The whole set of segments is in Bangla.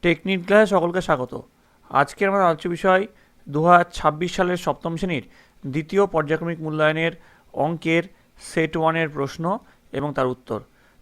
টেকনিক ক্লাসে সকলকে স্বাগত। আজকের আমার আলোচ্য বিষয় 2026 সালের সপ্তম শ্রেণীর দ্বিতীয় পর্যায়ক্রমিক মূল্যায়নের অঙ্কের সেট ওয়ানের প্রশ্ন এবং তার উত্তর।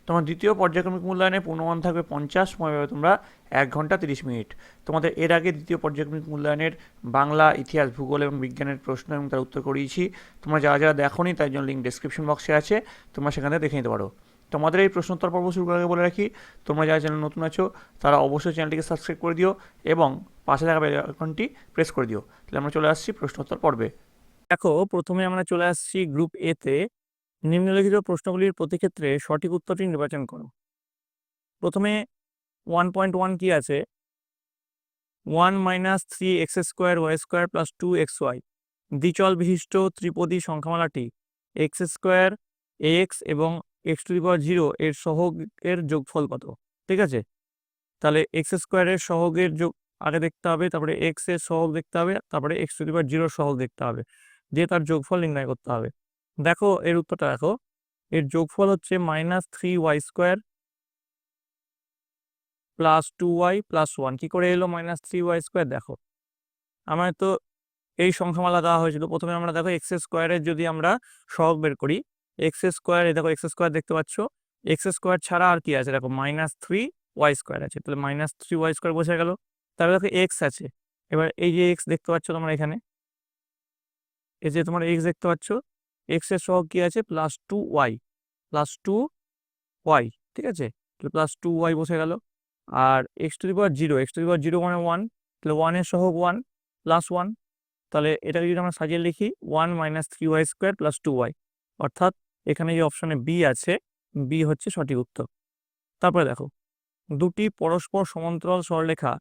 তোমার দ্বিতীয় পর্যায়ক্রমিক মূল্যায়নের পূর্ণমান থাকবে 50, সময় পাবে তোমরা 1 ঘন্টা 30 মিনিট। তোমাদের এর আগে দ্বিতীয় পর্যায়ক্রমিক মূল্যায়নের বাংলা, ইতিহাস, ভূগোল এবং বিজ্ঞানের প্রশ্ন এবং তার উত্তর করিয়েছি। তোমরা যারা যারা দেখোনি তার জন্য লিঙ্ক ডেসক্রিপশন বক্সে আছে, তোমরা সেখান থেকে দেখে নিতে পারো। তোমাদের এই প্রশ্নোত্তর পর্ব শুরু করার আগে বলে রাখি, তোমরা যারা চ্যানেল নতুন আছো তারা অবশ্যই চ্যানেলটিকে সাবস্ক্রাইব করে দিও এবং পাশে থাকা বেল আইকনটি প্রেস করে দিও। তাহলে আমরা চলে আসছি প্রশ্নোত্তর পর্বে। দেখো, প্রথমে আমরা চলে আসছি গ্রুপ এ তে। নিম্নলিখিত প্রশ্নগুলির প্রতি ক্ষেত্রে সঠিক উত্তরটি নির্বাচন করো। প্রথমে 1.1 কি আছে? 1 - 3x² y² + 2xy দ্বিচল বিশিষ্ট ত্রিপদী সংখ্যামালাটি x² ax এবং x⁻0 এর সহগের যোগফল কত? ঠিক আছে, তাহলে x² এর সহগের যোগ আগে দেখতে হবে, তারপরে x এর সহগ দেখতে হবে, তারপরে x⁻0 এর সহগ দেখতে হবে, দিয়ে তার যোগফল নির্ণয় করতে হবে। দেখো এর উত্তরটা দেখো, এর যোগফল হচ্ছে -3y² + 2y + 1। কি করে এলো -3y²? দেখো, আমার তো এই সংখ্যামালা দেওয়া হয়েছিল। প্রথমে আমরা দেখো x² এর যদি আমরা সহগ বের করি, x², এই দেখো x² দেখতে পাচ্ছ, x² ছাড়া আর কি আছে? দেখো -3y² আছে, তাহলে -3y² বসে গেল। তারপরে দেখো x আছে, এবার এই যে x দেখতে পাচ্ছ তোমরা এখানে, এই যে তোমার x দেখতে পাচ্ছ, x এর সহগ কি আছে? +2y, +2y, ঠিক আছে, তাহলে +2y বসে গেল। আর x⁻0 মানে 1, তাহলে 1 এর সহগ 1 +1, তাহলে এটাকে যদি আমরা সাজিয়ে লিখি 1 - 3y² + 2y, অর্থাৎ এখানে যে অপশনে বি আছে, বি হচ্ছে সঠিক উত্তর। তারপরে দেখো, দুটি পরস্পর সমান্তরাল সরলরেখা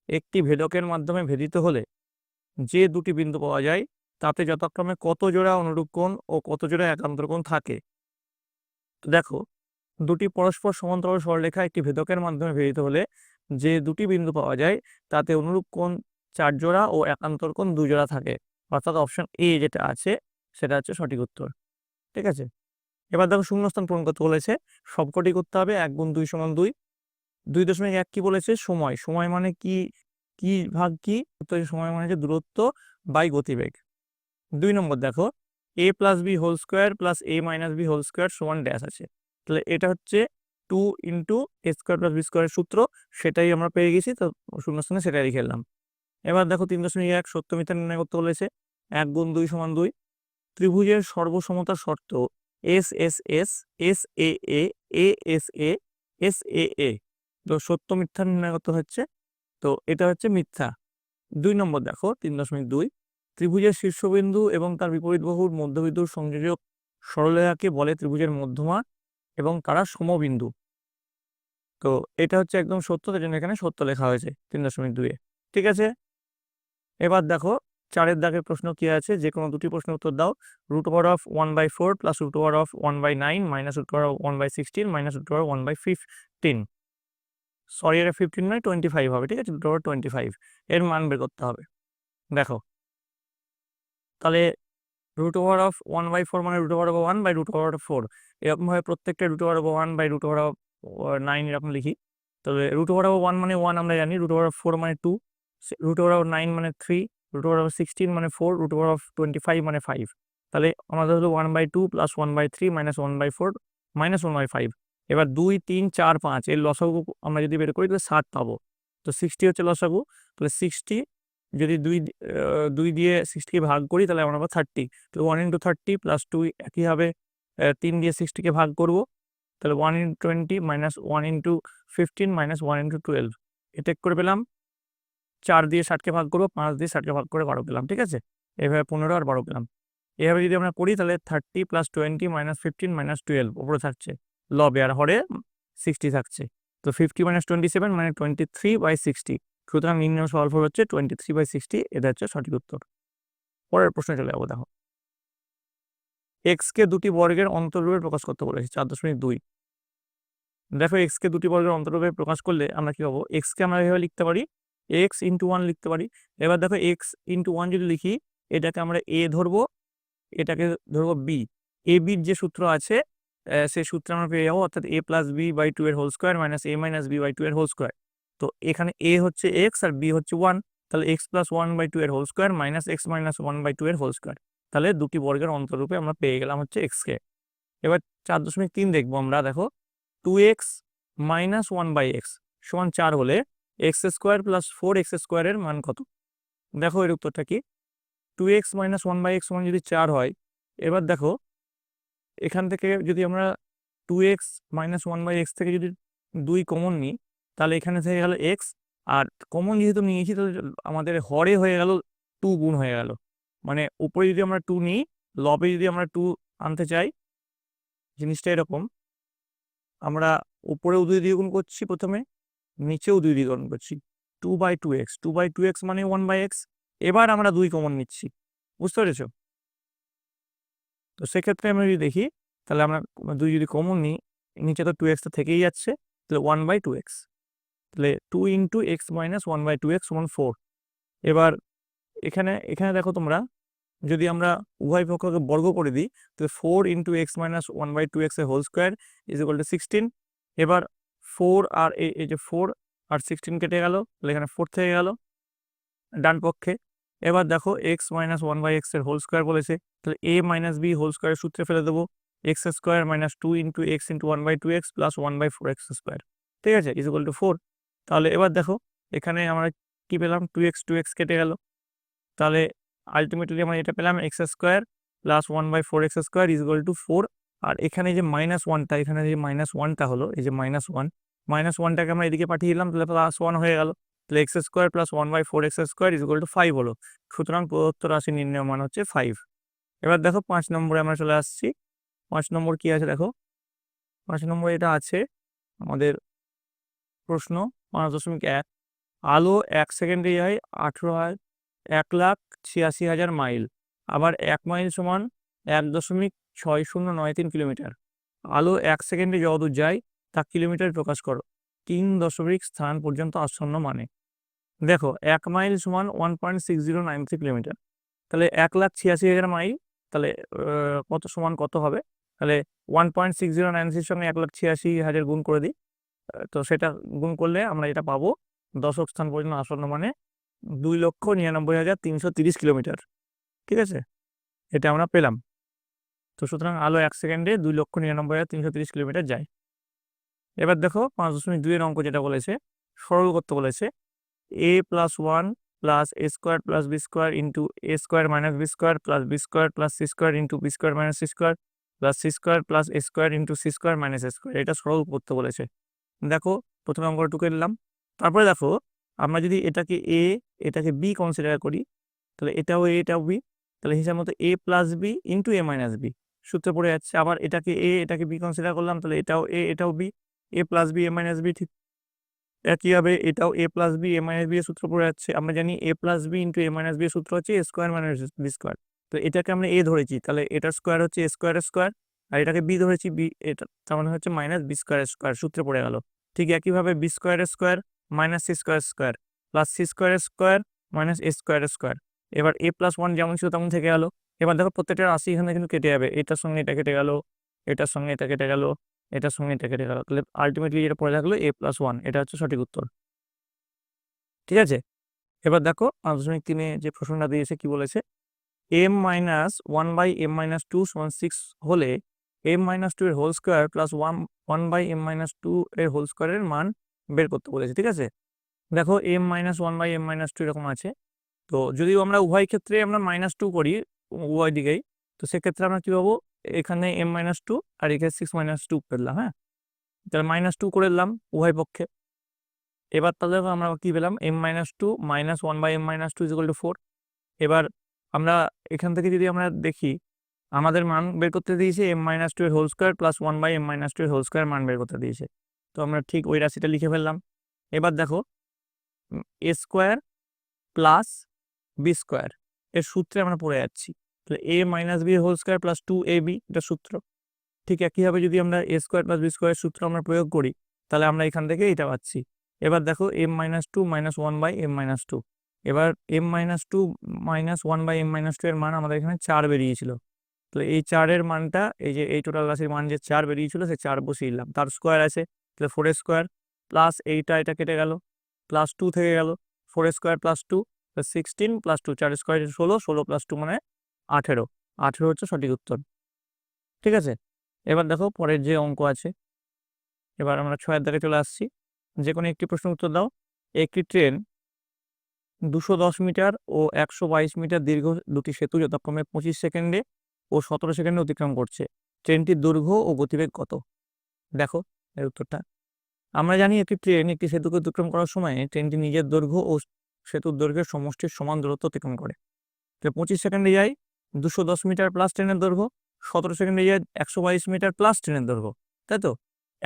একটি ভেদকের মাধ্যমে ভেদিত হলে যে দুটি বিন্দু পাওয়া যায় তাতে যথাক্রমে কত জোড়া অনুরূপ কোণ ও কত জোড়া একান্তর কোণ থাকে? তো দেখো, দুটি পরস্পর সমান্তরাল সরলরেখা একটি ভেদকের মাধ্যমে ভেদিত হলে যে দুটি বিন্দু পাওয়া যায় তাতে অনুরূপ কোণ 4 জোড়া ও একান্তর কোণ 2 জোড়া থাকে, অর্থাৎ অপশন এ যেটা আছে সেটা হচ্ছে সঠিক উত্তর। ঠিক আছে, এবার দেখো শূন্যস্থান পূরণ করতে বলেছে, সবকটি করতে হবে। 1 × 2 = 2। 2.1 কি বলেছে? সময়। সময় মানে কি, কি ভাগ কি? তো সময় মানে হচ্ছে দূরত্ব বাই গতিবেগ। 2 নম্বর দেখো, a + b² + a - b² = dash আছে, তাহলে এটা হচ্ছে 2 × a² + b² এর সূত্র, সেটাই আমরা পেয়ে গেছি, তো শূন্যস্থানে সেটাই লিখে এলাম। এবার দেখো 3.1 সত্য মিথ্যা নির্ণয় করতে বলেছে। 1 × 2 = 2। ত্রিভুজের সর্বসমতার শর্ত SSS SAA ASA SAA, তো সত্য মিথ্যা নির্ণয় করতে হচ্ছে, তো এটা হচ্ছে মিথ্যা। 2 নম্বর দেখো 3.2, ত্রিভুজের শীর্ষবিন্দু এবং তার বিপরীত বাহুর মধ্যবিন্দুর সংযোজক সরলরেখাকে বলে ত্রিভুজের মধ্যমা এবং তারা সমবিন্দু। তো এটা হচ্ছে একদম সত্য, তাই জন্য এখানে সত্য লেখা হয়েছে 3.2 এ। ঠিক আছে, এবার দেখো 4 দাগের প্রশ্ন কি আছে? যে কোনো দুটি প্রশ্নের উত্তর দাও। √1/4 + √1/9 - √1/16 - √1/15। সরি, এটা 15 নয়, 25 হবে। ঠিক আছে, √25 এর মান বের করতে হবে। দেখো, তাহলে √1/4 মানে √1/1/√4, এরকম ভাবে প্রত্যেকটা √1/1/√9 এরকম লিখি। তবে √1 মানে 1 আমরা জানি, √4 মানে 2, √9 মানে 3, √16 মানে 4, √25 মানে 5। তাহলে আমাদের হলো 1/2 + 1/3 - 1/4 - 1/5। এবার 2, 3, 4, 5 এর লসাগু আমরা যদি বের করি তাহলে 7 পাবো। তো 60 হচ্ছে লসাগু, তাহলে 60 যদি 2 দিয়ে 60 কে ভাগ করি তাহলে আমরা পাবো 30। তো 1 × 30 + 2 একই হবে, 3 দিয়ে 60 কে ভাগ করব, তাহলে 1 × 20 - 1 × 15 - 1 × 12, এটা করে পেলাম। 4 দিয়ে 60 কে ভাগ করব, 5 দিয়ে 60 কে ভাগ করে 12 পেলাম। ঠিক আছে, এভাবে 15 আর 12 পেলাম। এভাবে যদি আমরা করি তাহলে 30 + 20 - 15 - 12 উপরে থাকছে লবে, আর হরে 60 থাকছে। তো 50 - 27 মানে 23/60। সুতরাং নির্ণয় ফলাফল হচ্ছে 23/60, এটা হচ্ছে সঠিক উত্তর। পরের প্রশ্নে চলে যাবো। দেখো, এক্স কে দুটি বর্গের অন্তররূপে প্রকাশ করতে বলেছে 4.2। দেখো, এক্স কে দুটি বর্গের অন্তররূপে প্রকাশ করলে আমরা কি পাবো? এক্স কে আমরা এভাবে লিখতে পারি, x × 1 লিখতে পারি। এবার দেখো x × 1 যদি লিখি, এটাকে আমরা a ধরবো, এটাকে ধরবো b। a b যে সূত্র আছে সেই সূত্রে আমরা পেয়ে যাবো, অর্থাৎ a + b/2 এর হোল স্কোয়ার - a - b/2 এর হোল স্কোয়ার। তো এখানে এ হচ্ছে এক্স আর বি হচ্ছে 1, তাহলে এক্স প্লাস 1/2 এর whole square minus x minus 1/2 এর হোল স্কোয়ার, তাহলে দুটি বর্গের অন্তরূপে আমরা পেয়ে গেলাম হচ্ছে এক্সকে। এবার 4.3 দেখবো আমরা। দেখো 2x মাইনাস 1/x সমান 4 হলে এক্স স্কোয়ার প্লাস 4x স্কোয়ারের মান কত? দেখো এর উত্তরটা কি, 2x মাইনাস 1/x সমান যদি 4 হয়, এবার দেখো এখান থেকে যদি আমরা 2x মাইনাস 1/x থেকে যদি 2 কমন নিই, তাহলে এখানে থেকে গেল এক্স, আর কমন যেহেতু নিয়েছি তাহলে আমাদের হরে হয়ে গেল 2 গুণ হয়ে গেল। মানে উপরে যদি আমরা 2 নিই, লবে যদি আমরা 2 আনতে চাই, জিনিসটা এরকম, আমরা উপরেও 2 দিয়ে গুণ করছি প্রথমে, নিচেও 2 দিয়ে গুণ করছি, 2/2x, 2/2x মানে 1/x। এবার আমরা 2 কমন নিচ্ছি, বুঝতে পেরেছো? তো সেক্ষেত্রে আমরা যদি দেখি, তাহলে আমরা 2 যদি কমন নিই, নিচে তো 2x থেকেই যাচ্ছে, তাহলে 1/2x, তাহলে 2 ইন্টু এক্স মাইনাস 1/2x সমান 4। এবার এখানে এখানে দেখো তোমরা, যদি আমরা উভয় পক্ষকে বর্গ করে দিই, তাহলে 4 ইন্টু এক্স মাইনাস 1/2x এর whole square is equal to 16। এবার 4 আর এই যে 4 আর 16 কেটে গেল, তাহলে এখানে 4 থেকে গেল ডান পক্ষে। এবার দেখো এক্স মাইনাস 1/x এর হোল স্কোয়ার বলেছে, তাহলে এ মাইনাস বি হোল স্কোয়ারের সূত্রে ফেলে দেবো, x square minus 2 into x into 1/2x plus 1/4x square, ঠিক আছে, ইজ ইকুয়াল টু 4। তাহলে এবার দেখো এখানে আমরা কি পেলাম, 2x কেটে গেল, তাহলে আলটিমেটলি আমরা এটা পেলাম x square plus 1/4x square is equal two 4। আর এখানে যে মাইনাস ওয়ানটা, এখানে যে মাইনাস ওয়ানটা হলো, এই যে মাইনাস ওয়ানটাকে আমরা এদিকে পাঠিয়ে দিলাম, তাহলে প্লাস 1 হয়ে গেল, তাহলে x square plus 1/4x square is equal two 5 হলো। সুতরাং প্রদত্ত রাশি নির্ণয় মান হচ্ছে 5। এবার দেখো 5 নম্বরে আমরা চলে আসছি। 5 নম্বর কি আছে দেখো, 5 নম্বরে এটা আছে আমাদের প্রশ্ন 5.1, আলো 1 সেকেন্ডে যায় 1,86,000 মাইল, আবার 1 মাইল সমান 1.6093 কিলোমিটার। আলো 1 সেকেন্ডে যতদূর যায় তা কিলোমিটার প্রকাশ করো 3 দশমিক স্থান পর্যন্ত আসন্ন মানে। দেখো 1 মাইল সমান 1.6093 কিলোমিটার, তাহলে 1,86,000 মাইল, তাহলে কত সমান কত হবে, তাহলে 1.6093 সঙ্গে 1,86,000 গুণ করে দিই, তো সেটা গুণ করলে আমরা এটা পাবো দশক স্থান পর্যন্ত আসন্ন মানে 2,99,330 কিলোমিটার, ঠিক আছে, এটা আমরা পেলাম। তো সুতরাং আলো 1 সেকেন্ডে 2,99,330 কিলোমিটার যায়। এবার দেখো 5.2 এর অঙ্ক যেটা বলেছে, সরল করতে বলেছে, a plus 1 plus a square plus b square into a square minus b square plus b square plus c square into b square minus c square plus c square plus a square into c square minus a square, এটা সরল করতে বলেছে। দেখো প্রথমে অঙ্কটা টুকে নিলাম, তারপরে দেখো আমরা যদি এটাকে বি কনসিডার করি, তাহলে এটাও এ এটাও বি, তাহলে হিসাব মতো এ প্লাস বি ইন্টু এ মাইনাস বি সূত্রে পড়ে যাচ্ছে। আবার এটাকে বি কনসিডার করলাম, তাহলে এটাও এটাও B, A plus B A minus B, ঠিক একইভাবে এটাও এ plus B A minus B এর সূত্র পড়ে যাচ্ছে। আমরা জানি এ প্লাস বি ইন্টু এ মাইনাস বি এর সূত্র হচ্ছে এ স্কোয়ার মাইনাস বি স্কোয়ার, তো এটাকে আমরা এ ধরেছি, তাহলে এটার স্কোয়ার হচ্ছে এ স্কোয়ারের স্কোয়ার, আর এটাকে বি ধরেছি বি, এটা তার মানে হচ্ছে মাইনাস বি স্কোয়ারের স্কোয়ার সূত্রে পড়ে গেল। ঠিক একইভাবে বি স্কোয়ারের square minus c square square plus c স্কোয়ারের স্কোয়ার মাইনাস এ স্কোয়ারের স্কোয়ার, এবার এ প্লাস 1 যেমন ছিল তেমন থেকে গেল। এবার দেখো প্রত্যেকটা রাশি এখানে কিন্তু কেটে যাবে, এটার সঙ্গে এটা কেটে গেল, এটার সঙ্গে এটা কেটে গেল, এটার সঙ্গে এটা কেটে গেল, তাহলে আলটিমেটলি যেটা পড়ে থাকলো a প্লাস 1, এটা হচ্ছে সঠিক উত্তর, ঠিক আছে। এবার দেখো 5.3 যে প্রশ্নটা দিয়েছে কি বলেছে, m মাইনাস 1/m-2 সমান 6 হলে m-2 এর হোল স্কোয়ার প্লাস 1/m-2 এর হোল স্কোয়ারের মান বের করতে বলেছে, ঠিক আছে। দেখো m-1/m-2 এরকম আছে, তো যদি আমরা উভয় ক্ষেত্রে আমরা -2 করি উভয় দিকেই, তো সেক্ষেত্রে আমরা কি পাবো, এখানে m-2 আর এখানে 6-2 পেলাম, হ্যাঁ, তাহলে -2 করে দিলাম উভয় পক্ষে। এবার তাহলে আমরা কি পেলাম, m-2 minus 1/m-2 is equal two 4। এবার আমরা এখান থেকে যদি আমরা দেখি, আমাদের মান বের করতে দিয়েছে m-2 এর হোল স্কোয়ার প্লাস 1/m-2 এর হোল স্কোয়ার মান বের করতে দিয়েছে, তো আমরা ঠিক ওই রাশিটা লিখে ফেললাম। এবার দেখো a square plus b square এর সূত্রে আমরা পড়ে যাচ্ছি, তাহলে a minus b whole square plus 2ab এটা সূত্র। ঠিক একইভাবে যদি আমরা a square plus b square সূত্র আমরা প্রয়োগ করি, তাহলে আমরা এখান থেকে এটা পাচ্ছি। এবার দেখো m-2 মাইনাস 1/m-2, এবার m-2 মাইনাস 1/m-2 এর মান আমাদের এখানে 4 বেরিয়েছিল, তাহলে এই 4-এর মানটা, এই যে এই টোটাল রাশির মান যে 4 বেরিয়েছিল, সে 4 বসিয়ে দিলাম, তার স্কোয়ার আছে, তাহলে 4 স্কোয়ার প্লাস এটা কেটে গেল, প্লাস 2 থেকে গেল, 4 square plus 2 16 plus 2, 4 square 16, 16 plus 2 মানে 18, 18 হচ্ছে সঠিক উত্তর। ঠিক আছে, এবার দেখো পরের যে অঙ্ক আছে, এবার আমরা 6 দাগে চলে আসছি। যে কোনো একটি প্রশ্ন উত্তর দাও। একটি ট্রেন 210 মিটার ও 122 মিটার দীর্ঘ দুটি সেতু যথাক্রমে 25 সেকেন্ডে ও 17 সেকেন্ডে অতিক্রম করছে। ট্রেনটির দৈর্ঘ্য ও গতিবেগ কত? দেখো এর উত্তরটা। আমরা জানি একটি ট্রেন একটি সেতুকে অতিক্রম করার সময় ট্রেনটি নিজের দৈর্ঘ্য ও সেতুর দৈর্ঘ্যের সমষ্টির সমান দূরত্ব অতিক্রম করে। তো 25 সেকেন্ডে যায় 210 মিটার প্লাস ট্রেনের দৈর্ঘ্য, 17 সেকেন্ডে যায় 122 মিটার প্লাস ট্রেনের দৈর্ঘ্য, তাই তো?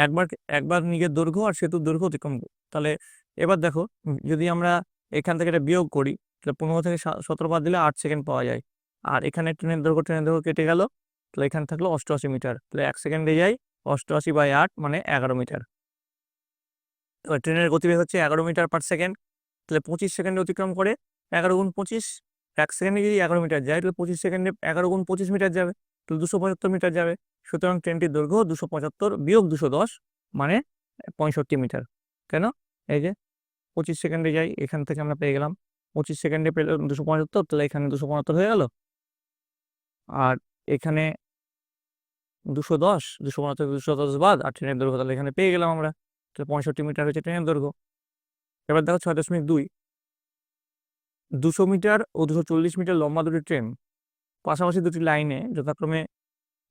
একবার একবার নিজের দৈর্ঘ্য আর সেতুর দৈর্ঘ্য অতিক্রম তাহলে এবার দেখো, যদি আমরা এখান থেকে এটা বিয়োগ করি, তাহলে 15 থেকে 17 বাদ দিলে 8 সেকেন্ড পাওয়া যায়। আর এখানে ট্রেনের দৈর্ঘ্য কেটে গেল, তাহলে এখানে থাকলো 88 মিটার, তাহলে 1 সেকেন্ডে যায় 88/8 মানে 11 মিটার। এবার ট্রেনের গতিবেগ হচ্ছে 11 মিটার পার সেকেন্ড, তাহলে 25 সেকেন্ডে অতিক্রম করে। 11 গুণ 25, 1 সেকেন্ডে যদি 11 মিটার যায়, তাহলে 25 সেকেন্ডে 11 গুণ 25 মিটার যাবে, তাহলে 275 মিটার যাবে। সুতরাং ট্রেনটির দৈর্ঘ্য 275 বিয়োগ 210 মানে 65 মিটার। কেন? এই যে 25 সেকেন্ডে যাই, এখান থেকে আমরা পেয়ে গেলাম 25 সেকেন্ডে পেলাম 275, তাহলে এখানে 275 হয়ে গেল। আর এখানে 210, 275 210 বাদ, আর ট্রেনের দৈর্ঘ্য তাহলে এখানে পেয়ে গেলাম আমরা, তাহলে 65 মিটার হচ্ছে ট্রেনের দৈর্ঘ্য। এবার দেখো 6.2, 200 মিটার ও 240 মিটার লম্বা দুটি ট্রেন পাশাপাশি দুটি লাইনে যথাক্রমে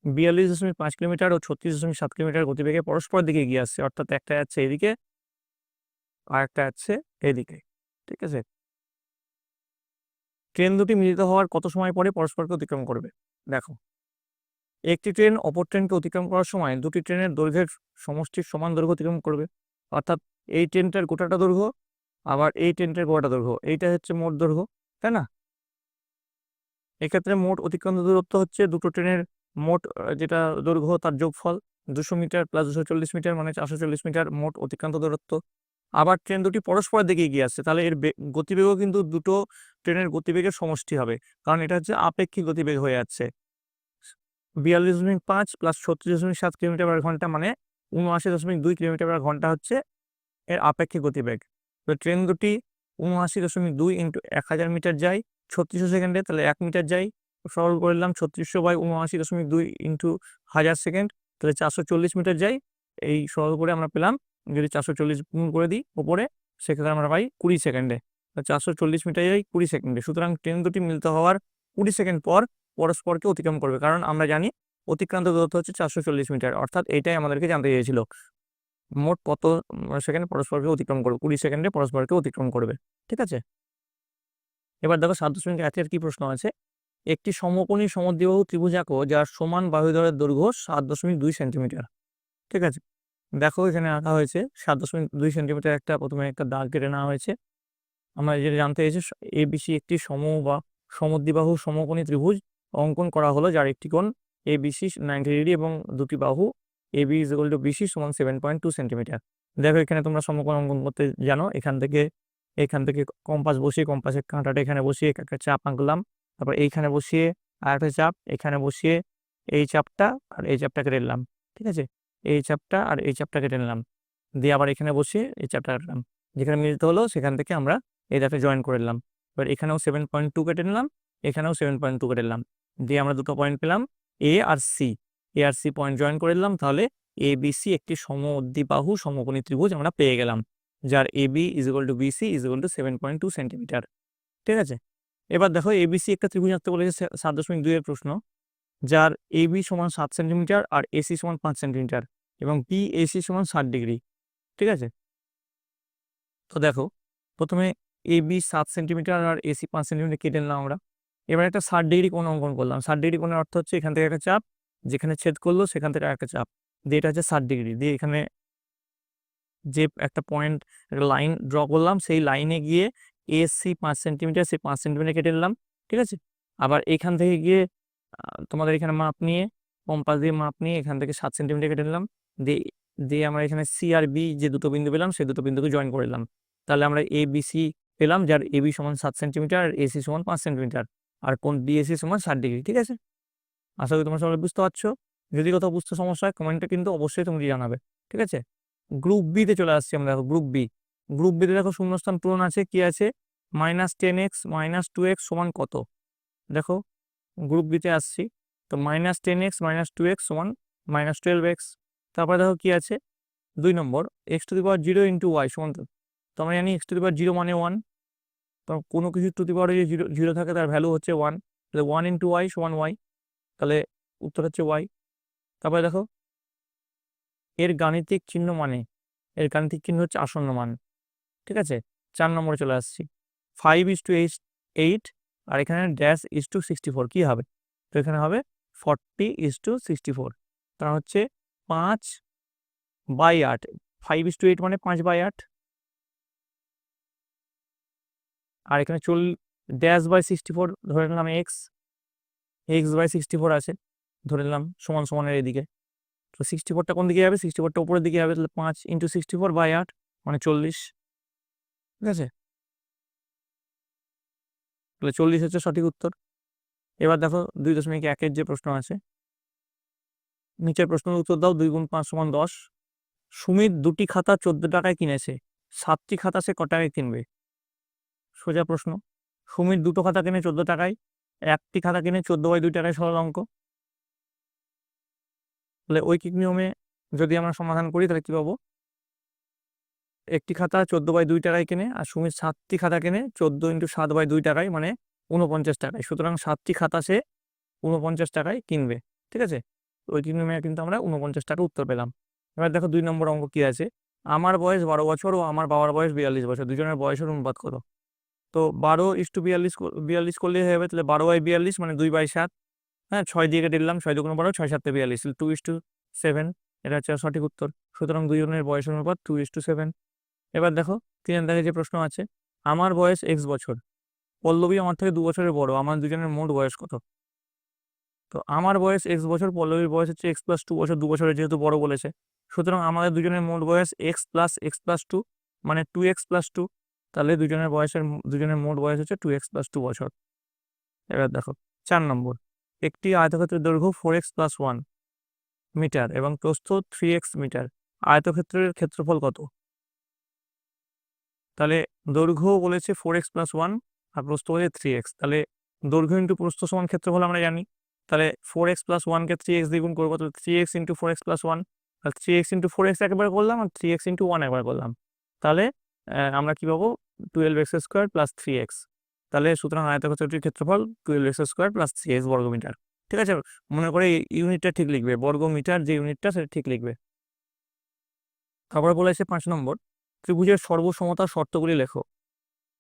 42.5 কিলোমিটার ও 36.7 কিলোমিটার গতিবেগে পরস্পর দিকে এগিয়ে আসছে, অর্থাৎ একটা যাচ্ছে এদিকে আর একটা যাচ্ছে এদিকে। ঠিক আছে, ট্রেন দুটি মিলিত হওয়ার কত সময় পরে পরস্পরকে অতিক্রম করবে? দেখো, একটি ট্রেন অপর ট্রেনকে অতিক্রম করার সময় দুটি ট্রেনের দৈর্ঘ্যের সমষ্টির সমান দৈর্ঘ্য অতিক্রম করবে, অর্থাৎ এই ট্রেনটার গোটাটা দৈর্ঘ্য আবার এই ট্রেনটার গোটাটা দৈর্ঘ্য, এইটা হচ্ছে মোট দৈর্ঘ্য, তাই না? এক্ষেত্রে মোট অতিক্রান্ত দূরত্ব হচ্ছে দুটো ট্রেনের মোট যেটা দৈর্ঘ্য তার যোগফল। 200 মিটার প্লাস 240 মিটার মানে 440 মিটার মোট অতিক্রান্ত দূরত্ব। আবার ট্রেন দুটি পরস্পরের দিকে এগিয়ে আসছে, তাহলে এর গতিবেগও কিন্তু দুটো ট্রেনের গতিবেগের সমষ্টি হবে, কারণ এটা হচ্ছে আপেক্ষিক গতিবেগ হয়ে যাচ্ছে। 42.5 প্লাস 36.7 কিলোমিটার পার ঘন্টা মানে 79.2 কিলোমিটার পার ঘন্টা হচ্ছে এর আপেক্ষিক গতিবেগ। তো ট্রেন দুটি 79.2 ইন্টু 1000 মিটার যায় 3600 সেকেন্ডে, তাহলে 1 মিটার যায়। সরল করলাম 3600/79.2 ইন্টু 1000 সেকেন্ড, তাহলে 440 মিটার যায়। এই সরল করে আমরা পেলাম, যদি 440 গুণ করে দিই উপরে, সেক্ষেত্রে আমরা পাই 20 সেকেন্ডে। 440 মিটার যায় 20 সেকেন্ডে। সুতরাং ট্রেন দুটি মিলিত হওয়ার 20 সেকেন্ড পর পরস্পরকে অতিক্রম করবে, কারণ আমরা জানি অতিক্রান্ত দূরত্ব হচ্ছে 440 মিটার, অর্থাৎ এইটাই আমাদেরকে জানতে চেয়েছিল। মোট কত সেকেন্ড পরস্পরকে অতিক্রম করবে? 20 সেকেন্ডে পরস্পরকে অতিক্রম করবে। ঠিক আছে, এবার দেখো 7.1 এর কি প্রশ্ন আছে। একটি সমকোণী সমদ্বিবাহু ত্রিভুজ আঁকো যার সমান বাহুদ্বয়ের দৈর্ঘ্য 7.2 সেন্টিমিটার। ঠিক আছে, দেখো এখানে আঁকা হয়েছে 7.2 সেন্টিমিটার, একটা প্রথমে একটা দাগ কেটে নেওয়া হয়েছে। আমরা যেটা জানতে চেয়েছি, এবিসি একটি সমদ্বিবাহু সমকোণী ত্রিভুজ অঙ্কন করা হলো যার একটি কোণ এবিসি 90 ডিগ্রি এবং দুটি বাহু AB is equal to BC সমান 7.2 সেন্টিমিটার। দেখো এখানে তোমরা সমকোণ অঙ্কন করতে জানো, এখান থেকে কম্পাস বসিয়ে কম্পাসের কাঁটাটা এখানে বসিয়ে একটা চাপ আঁকলাম, তারপর এইখানে বসিয়ে আর একটা চাপ, এখানে বসিয়ে এই চাপটা আর এই চাপটা কেটে নিলাম। ঠিক আছে, এই চাপটা আর এই চাপটা কেটে নিলাম, দিয়ে আবার এখানে বসিয়ে এই চাপটা কাটলাম, যেখানে মিলিত হলো সেখান থেকে আমরা এই দাঁতে জয়েন করে নিলাম। এবার এখানেও 7.2 কেটে নিলাম, এখানেও 7.2 কেটে নিলাম, দিয়ে আমরা দুটো পয়েন্ট পেলাম এ আর সি পয়েন্ট জয়েন করে দিলাম, তাহলে এ বিসি একটি সমদ্বিবাহু সমকোণী ত্রিভুজ আমরা পেয়ে গেলাম, যার AB is equal to BC is equal to 7.2 centimetre. ঠিক আছে, এবার দেখো এবিসি একটা ত্রিভুজ আঁকতে বলেছে 7.2 এর প্রশ্ন, যার এবি সমান 7 সেন্টিমিটার আর এসি সমান 5 সেন্টিমিটার এবং পিএসি সমান 60 ডিগ্রি। ঠিক আছে, তো দেখো প্রথমে এবি 7 সেন্টিমিটার আর এসি 5 সেন্টিমিটার কেটে নিলাম আমরা। এবার একটা 60 ডিগ্রি কোণ অঙ্কন করলাম। 60 ডিগ্রি কোণের অর্থ হচ্ছে এখান থেকে একটা চাপ, যেখানে ছেদ করলো সেখান থেকে একটা চাপ, দিয়ে এটা হচ্ছে 60 ডিগ্রি, দিয়ে এখানে যে একটা পয়েন্ট একটা লাইন ড্র করলাম, সেই লাইনে গিয়ে এসি 5 সেন্টিমিটার, সেই 5 সেন্টিমিটার কেটে নিলাম। ঠিক আছে, আবার এখান থেকে গিয়ে তোমাদের এখানে মাপ নিয়ে কম্পাস দিয়ে মাপ নিয়ে এখান থেকে 7 সেন্টিমিটার কেটে নিলাম, দিয়ে দিয়ে আমরা এখানে সি আর বি যে দুটো বিন্দু পেলাম সেই দুটো বিন্দুকে জয়েন করে দিলাম, তাহলে আমরা এ বি সি পেলাম, যার এবি সমান 7 সেন্টিমিটার আর এসি সমান 5 সেন্টিমিটার আর কোণ বিএসি সমান 60 ডিগ্রি। ঠিক আছে, আশা করি তোমরা সবাই বুঝতে পারছো। যদি কোথাও বুঝতে সমস্যা হয় কমেন্টে কিন্তু অবশ্যই তুমি জানাবে। ঠিক আছে, গ্রুপ বি তে চলে আসছি আমরা। দেখো গ্রুপ বি, গ্রুপ বিতে দেখো শূন্যস্থান পূরণ আছে, কি আছে, -10x - 2x সমান কত? দেখো গ্রুপ বিতে আসছি, তো -10x - 2x সমান -12x। তারপরে দেখো কি আছে 2 নম্বর, x⁻0 × y সমান, তো আমরা জানি x⁻0 মানে 1, তো কোনো কিছু টু দি পাওয়ারে যদি জিরো জিরো থাকে তার ভ্যালু হচ্ছে 1, তাহলে 1 × y সমান y, তাহলে উত্তর হচ্ছে y। তারপরে দেখো এর গাণিতিক চিহ্ন মানে, এর গাণিতিক চিহ্ন হচ্ছে আসন্ন মান, ঠিক আছে। 4 নম্বরে চলে আসছি, 5:8 আর এখানে -64 কি হবে? তো এখানে হবে 40:64, কারণ হচ্ছে 5/8, 5:8 মানে 5/8, আর এখানে -64 ধরে নিলাম x/64 আছে, ধরে নিলাম সমান সমানের এদিকে, তো 64টা কোন দিকে যাবে? 64টা উপরের দিকে যাবে, তাহলে 5 × 64/8 মানে 40, ঠিক আছে, তাহলে 40 হচ্ছে সঠিক উত্তর। এবার দেখো 2.1-এর যে প্রশ্ন আছে, নিচের প্রশ্নের উত্তর দাও। 2 × 5 = 10। সুমিত 2টি খাতা 14 টাকায় কিনেছে, 7টি খাতা সে ক টাকায় কিনবে? সোজা প্রশ্ন, সুমিত 2টো খাতা কিনে 14 টাকায়, 1টি খাতা কিনে 14/2 টাকায়, সরল অঙ্ক। তাহলে ঐকিক নিয়মে যদি আমরা সমাধান করি তাহলে কি পাবো? একটি খাতা 14/2 টাকায় কেনে, আর সুমিত 7টি খাতা কেনে 14 × 7/2 টাকায়, মানে 49 টাকায়। সুতরাং 7টি খাতা সে 49 টাকায় কিনবে, ঠিক আছে। ঐকিক নিয়মে কিন্তু আমরা 49 টাকা উত্তর পেলাম। এবার দেখো 2 নম্বর অঙ্ক কি আছে, আমার বয়স 12 বছর ও আমার বাবার বয়স 42 বছর, দুজনের বয়সের অনুপাত কত? তো 12:42 করলেই হয়ে যাবে, তাহলে 12/42 মানে 2/7। হ্যাঁ, 6 দিয়ে কেটে দিলাম, 6 × 2 = 12, 6 × 7 = 42, 2:7, এটা হচ্ছে সঠিক উত্তর। সুতরাং দুজনের বয়সের অনুপাত 2:7। এবার দেখো 3 দাগে যে প্রশ্ন আছে, আমার বয়স x বছর, পল্লবী আমার থেকে 2 বছরের বড়, আমার দুজনের মোট বয়স কত? তো আমার বয়স x বছর, পল্লবীর বয়স হচ্ছে x+2 বছর, 2 বছরের যেহেতু বড় বলেছে, সুতরাং আমাদের দুজনের মোট বয়স x+2 মানে 2x+2, তাহলে দুজনের মোট বয়স হচ্ছে 2x+2 বছর। এবার দেখো 4 নম্বর, একটি আয়তক্ষেত্রের দৈর্ঘ্য 4x + 1 মিটার এবং প্রস্থ 3x মিটার, আয়তক্ষেত্রের ক্ষেত্রফল কত? তাহলে দৈর্ঘ্য বলেছে 4x + 1 আর প্রস্থ বলেছে 3x, তাহলে দৈর্ঘ্য ইন্টু প্রস্থ সমান ক্ষেত্রফল আমরা জানি, তাহলে 4x + 1 কে 3x দিয়ে গুণ করবো, তাহলে 3x × 4x + 1, আর 3x × 4x একবার করলাম, আর 3x × 1 একবার করলাম, তাহলে আমরা কি পাবো? 12x² + 3x, তাহলে সুতরাং আয়তক্ষেত্রটির ক্ষেত্রফল 12x² + 3x বর্গমিটার, ঠিক আছে। মনে করে ইউনিটটা ঠিক লিখবে, বর্গমিটার যে ইউনিটটা সেটা ঠিক লিখবে। তারপরে বলেছে 5 নম্বর, ত্রিভুজের সর্বসমতার শর্তগুলি লেখো।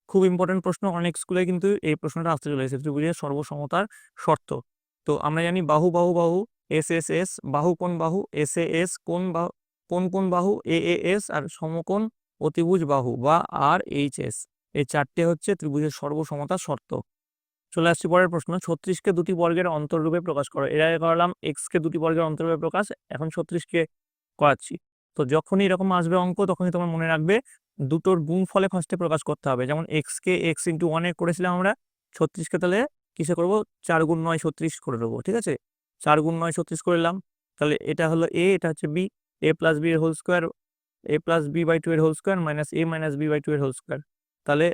খুব ইম্পর্টেন্ট প্রশ্ন, অনেক স্কুলে কিন্তু এই প্রশ্নটা আসতে চলেছে, ত্রিভুজের সর্বসমতার শর্ত। তো আমরা জানি বাহু বাহু বাহু SSS, বাহু কোণ বাহু SAS, কোণ বাহু AAS, আর সমকোণ অতিভুজ বাহু বা RHS, এই 4টে হচ্ছে ত্রিভুজের সর্বসমতার শর্ত। চলে আসছি পরের প্রশ্ন, 36কে দুটি বর্গের অন্তররূপে প্রকাশ করো। এর আগে করালাম x কে দুটি বর্গের অন্তররূপে প্রকাশ, এখন 36কে করাচ্ছি। তো যখনই এরকম আসবে অঙ্ক, তখনই তোমার মনে রাখবে দুটোর গুণফলে ফার্স্টে প্রকাশ করতে হবে। যেমন x কে x × 1 এ করেছিলাম আমরা, 36কে তাহলে কিসে করব? 4 × 9 = 36 করে দেবো, ঠিক আছে। 4 × 9 = 36 করলাম, তাহলে এটা হলো a, এটা হচ্ছে b, a + b এর হোল স্কোয়ার, a + b/2 এর whole square minus a - b/2 এর হোল স্কোয়ার। তাহলে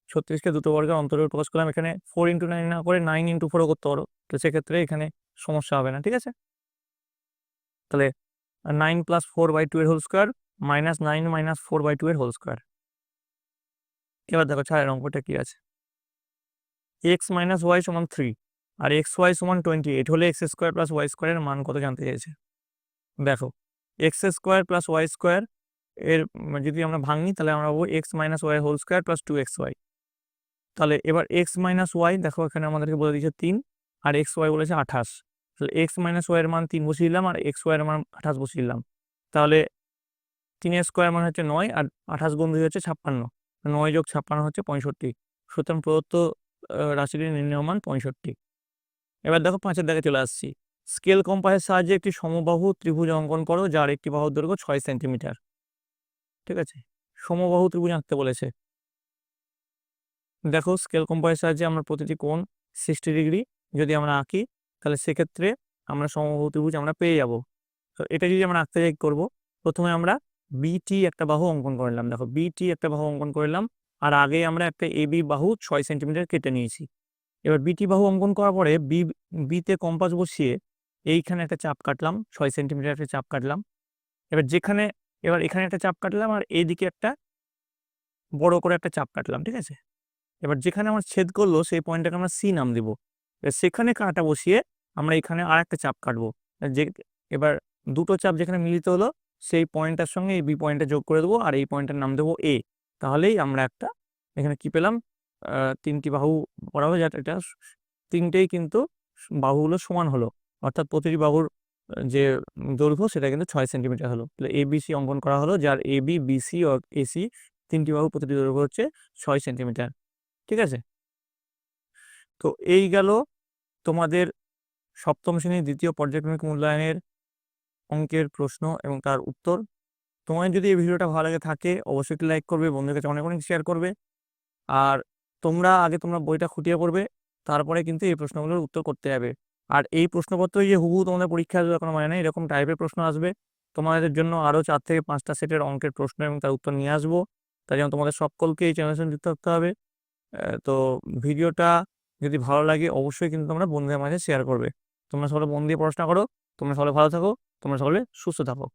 36কে দুটো বর্গের অন্তররূপে প্রকাশ করলাম। এখানে 4 × 9 না করে 9 × 4 করতে পারো, তো সেক্ষেত্রে এখানে সমস্যা হবে না, ঠিক আছে। তাহলে 9 + 4/2 এর হোল স্কোয়ার মাইনাস 9 - 4/2 এর হোল স্কোয়ার। এবার দেখো 4 অঙ্কটা কি আছে, x - y = 3 আর xy = 28 হলে x² + y² এর মান কত জানতে চেয়েছে। দেখো x² + y² এর যদি আমরা ভাঙি, তাহলে আমরা পাবো x - y whole square + 2xy। তাহলে এবার x - y, দেখো এখানে আমাদেরকে বলে দিয়েছে 3 আর xy বলেছে 28, তাহলে x - y এর মান 3 বসিয়ে দিলাম আর xy এর মান 28 বসিয়ে দিলাম। তাহলে 3 এর স্কোয়ার মান হচ্ছে 9 আর 28 গুণ 2 হচ্ছে 56, 9 + 56 হচ্ছে 65। সুতরাং প্রদত্ত রাশিটির নির্ণেয় মান 65। এবার দেখো 5 দাগে চলে আসছি, স্কেল কম্পাসের সাহায্যে একটি সমবাহু ত্রিভুজ অঙ্কন করো যার একটি বাহুর দৈর্ঘ্য 6 সেন্টিমিটার, ঠিক আছে। সমবাহু ত্রিভুজ আঁকতে বলেছে। দেখো স্কেল কম্পাসের সাহায্যে আমরা প্রতিটি কোণ 60 ডিগ্রি যদি আমরা আঁকি, তাহলে সেক্ষেত্রে আমরা সমবাহু ত্রিভুজ আমরা পেয়ে যাব। তো এটা যদি আমরা আঁকতে যাই করব, প্রথমে আমরা বিটি একটা বাহু অঙ্কন করে নিলাম। দেখো বিটি একটা বাহু অঙ্কন করলাম, আর আগে আমরা একটা এবি বাহু 6 সেন্টিমিটার কেটে নিয়েছি। এবার বিটি বাহু অঙ্কন করার পরে বিতে কম্পাস বসিয়ে এইখানে একটা চাপ কাটলাম, 6 সেন্টিমিটার একটা চাপ কাটলাম। এবার এখানে একটা চাপ কাটলাম, আর এইদিকে একটা বড় করে একটা চাপ কাটলাম, ঠিক আছে? এবার যেখানে আমার ছেদ করলো সেই পয়েন্টটাকে আমরা সি নাম দিব। এবার সেখানে কাঁটা বসিয়ে আমরা এখানে আর একটা চাপ কাটবো। যে এবার দুটো চাপ যেখানে মিলিত হলো সেই পয়েন্টটার সঙ্গে এই বি পয়েন্টটা যোগ করে দেবো, আর এই পয়েন্টের নাম দেবো এ। তাহলেই আমরা একটা এখানে কি পেলাম, তিনটি বাহু বরাবর, যাতে এটা তিনটেই কিন্তু বাহুগুলো সমান হলো, অর্থাৎ প্রতিটি বাহুর যে দৈর্ঘ্য সেটা কিন্তু 6 সেন্টিমিটার হলো। তাহলে এবিসি অঙ্কন করা হলো, যার এবি, বিসি ও এসি তিনটি বাহু প্রতিটি দৈর্ঘ্য হচ্ছে 6 সেন্টিমিটার। ঠিক আছে? তো এই গেল তোমাদের সপ্তম শ্রেণীর দ্বিতীয় পর্যায়ক্রমিক মূল্যায়নের অঙ্কের প্রশ্ন এবং তার উত্তর। তোমার যদি এই ভিডিওটা ভালো লাগে থাকে অবশ্যই একটি লাইক করবে, বন্ধুদের কাছে অনেক অনেক শেয়ার করবে। আর তোমরা বইটা খুঁটিয়ে পড়বে, তারপরে কিন্তু এই প্রশ্নগুলোর উত্তর করতে যাবে। আর এই প্রশ্নপত্র যে হুবহু তোমাদের পরীক্ষা আসবে কোনো মানে নেই, এরকম টাইপের প্রশ্ন আসবে। তোমাদের জন্য আরও 4 থেকে 5টা সেটের অঙ্কের প্রশ্ন এবং তার উত্তর নিয়ে আসবো। তাই জন্য তোমাদের সকলকে এই চ্যানেলের সঙ্গে যুক্ত থাকতে হবে। তো ভিডিওটা যদি ভালো লাগে অবশ্যই কিন্তু তোমরা বন্ধুদের মাঝে শেয়ার করবে। তোমরা সকলে মন দিয়ে পড়াশোনা করো, তোমরা সকলে ভালো থাকো, তোমরা সকলে সুস্থ থাকো।